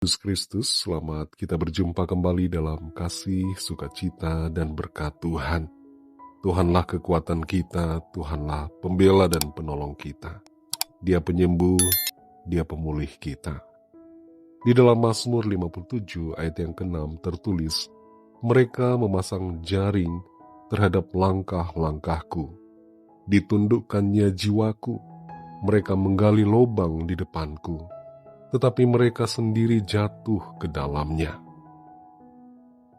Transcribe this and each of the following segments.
Yesus Kristus, selamat kita berjumpa kembali dalam kasih, sukacita, dan berkat Tuhan. Tuhanlah kekuatan kita, Tuhanlah pembela dan penolong kita. Dia penyembuh, Dia pemulih kita. Di dalam Mazmur 57 ayat yang ke-6 tertulis, mereka memasang jaring terhadap langkah-langkahku. Ditundukkannya jiwaku, mereka menggali lubang di depanku, tetapi mereka sendiri jatuh ke dalamnya.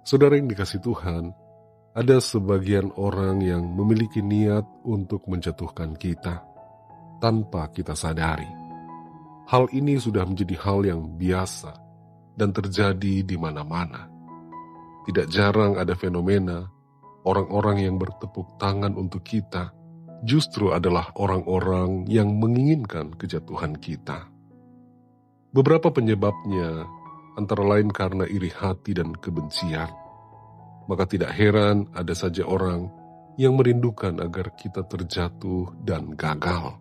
Saudara yang dikasih Tuhan, ada sebagian orang yang memiliki niat untuk menjatuhkan kita tanpa kita sadari. Hal ini sudah menjadi hal yang biasa dan terjadi di mana-mana. Tidak jarang ada fenomena orang-orang yang bertepuk tangan untuk kita justru adalah orang-orang yang menginginkan kejatuhan kita. Beberapa penyebabnya antara lain karena iri hati dan kebencian. Maka tidak heran ada saja orang yang merindukan agar kita terjatuh dan gagal.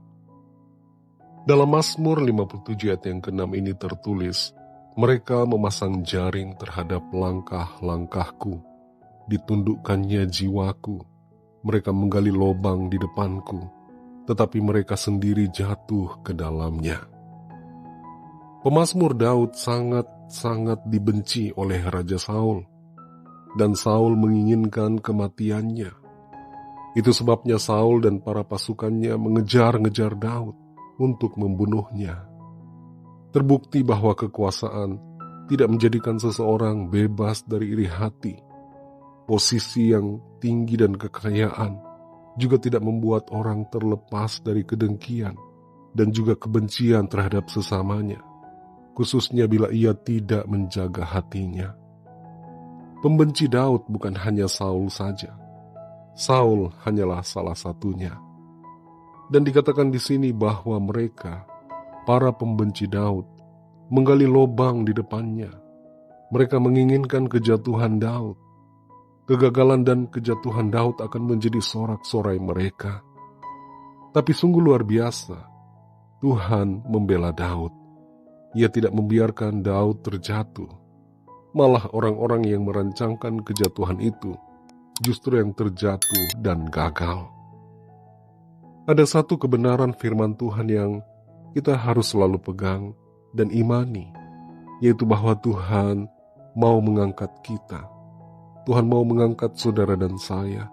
Dalam Mazmur 57 ayat yang ke-6 ini tertulis, mereka memasang jaring terhadap langkah-langkahku, ditundukkannya jiwaku, mereka menggali lubang di depanku, tetapi mereka sendiri jatuh ke dalamnya. Pemazmur Daud sangat dibenci oleh Raja Saul, dan Saul menginginkan kematiannya. Itu sebabnya Saul dan para pasukannya mengejar-ngejar Daud untuk membunuhnya. Terbukti bahwa kekuasaan tidak menjadikan seseorang bebas dari iri hati. Posisi yang tinggi dan kekayaan juga tidak membuat orang terlepas dari kedengkian dan juga kebencian terhadap sesamanya, khususnya bila ia tidak menjaga hatinya. Pembenci Daud bukan hanya Saul saja. Saul hanyalah salah satunya. Dan dikatakan di sini bahwa mereka, para pembenci Daud, menggali lubang di depannya. Mereka menginginkan kejatuhan Daud. Kegagalan dan kejatuhan Daud akan menjadi sorak-sorai mereka. Tapi sungguh luar biasa, Tuhan membela Daud. Ia tidak membiarkan Daud terjatuh. Malah orang-orang yang merancangkan kejatuhan itu justru yang terjatuh dan gagal. Ada satu kebenaran firman Tuhan yang kita harus selalu pegang dan imani, yaitu bahwa Tuhan mau mengangkat kita. Tuhan mau mengangkat saudara dan saya,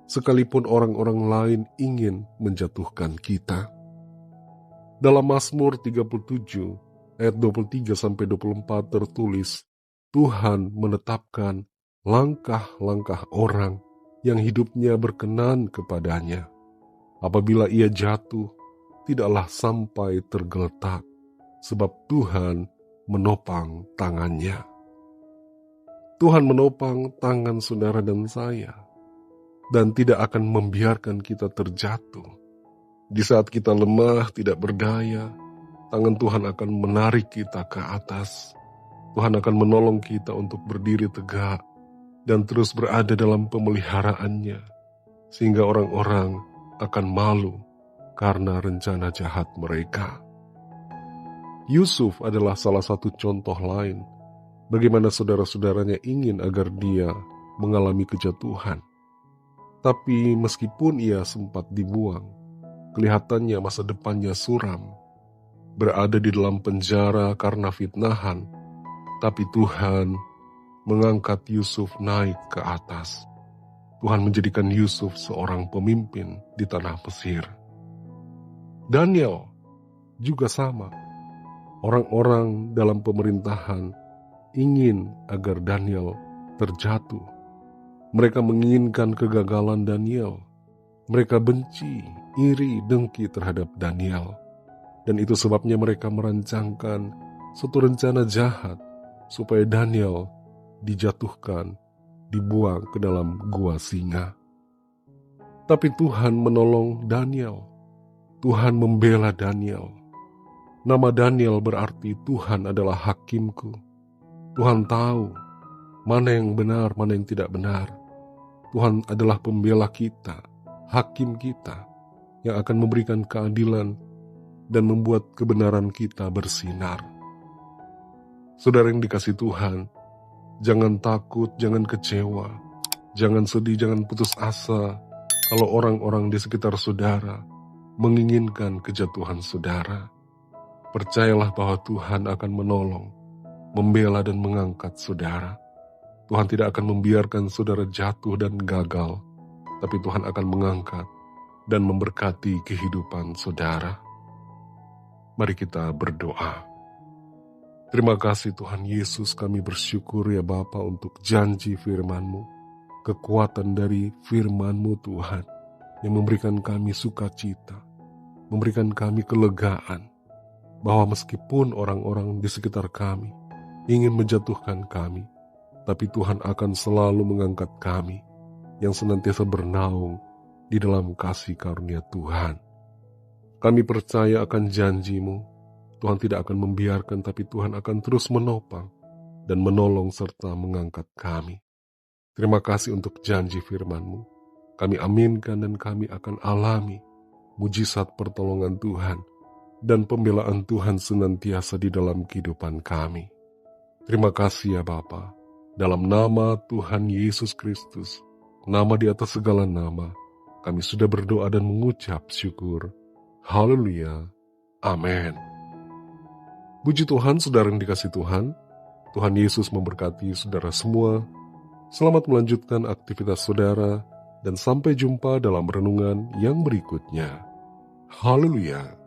sekalipun orang-orang lain ingin menjatuhkan kita. Dalam Mazmur 37, ayat 23-24 tertulis, Tuhan menetapkan langkah-langkah orang yang hidupnya berkenan kepadanya. Apabila ia jatuh, tidaklah sampai tergeletak, sebab Tuhan menopang tangannya. Tuhan menopang tangan saudara dan saya, dan tidak akan membiarkan kita terjatuh. Di saat kita lemah, tidak berdaya, tangan Tuhan akan menarik kita ke atas. Tuhan akan menolong kita untuk berdiri tegak dan terus berada dalam pemeliharaannya, sehingga orang-orang akan malu karena rencana jahat mereka. Yusuf adalah salah satu contoh lain bagaimana saudara-saudaranya ingin agar dia mengalami kejatuhan. Tapi meskipun ia sempat dibuang, kelihatannya masa depannya suram. Berada di dalam penjara karena fitnahan, tapi Tuhan mengangkat Yusuf naik ke atas. Tuhan menjadikan Yusuf seorang pemimpin di tanah Mesir. Daniel juga sama. Orang-orang dalam pemerintahan ingin agar Daniel terjatuh. Mereka menginginkan kegagalan Daniel. Mereka benci, iri, dengki terhadap Daniel. Dan itu sebabnya mereka merancangkan suatu rencana jahat supaya Daniel dijatuhkan, dibuang ke dalam gua singa. Tapi Tuhan menolong Daniel. Tuhan membela Daniel. Nama Daniel berarti Tuhan adalah hakimku. Tuhan tahu mana yang benar, mana yang tidak benar. Tuhan adalah pembela kita, hakim kita, yang akan memberikan keadilan dan membuat kebenaran kita bersinar. Saudara yang dikasih Tuhan, jangan takut, jangan kecewa, jangan sedih, jangan putus asa kalau orang-orang di sekitar saudara menginginkan kejatuhan saudara. Percayalah bahwa Tuhan akan menolong, membela dan mengangkat saudara. Tuhan tidak akan membiarkan saudara jatuh dan gagal, tapi Tuhan akan mengangkat dan memberkati kehidupan saudara. Mari kita berdoa. Terima kasih Tuhan Yesus, kami bersyukur ya Bapa untuk janji firman-Mu, kekuatan dari firman-Mu Tuhan, yang memberikan kami sukacita, memberikan kami kelegaan, bahwa meskipun orang-orang di sekitar kami ingin menjatuhkan kami, tapi Tuhan akan selalu mengangkat kami, yang senantiasa bernaung di dalam kasih karunia Tuhan. Kami percaya akan janji-Mu, Tuhan tidak akan membiarkan, tapi Tuhan akan terus menopang dan menolong serta mengangkat kami. Terima kasih untuk janji firman-Mu. Kami aminkan dan kami akan alami mujizat pertolongan Tuhan dan pembelaan Tuhan senantiasa di dalam kehidupan kami. Terima kasih ya Bapa. Dalam nama Tuhan Yesus Kristus, nama di atas segala nama, kami sudah berdoa dan mengucap syukur. Haleluya. Amin. Puji Tuhan, saudara yang dikasih Tuhan. Tuhan Yesus memberkati saudara semua. Selamat melanjutkan aktivitas saudara dan sampai jumpa dalam renungan yang berikutnya. Haleluya.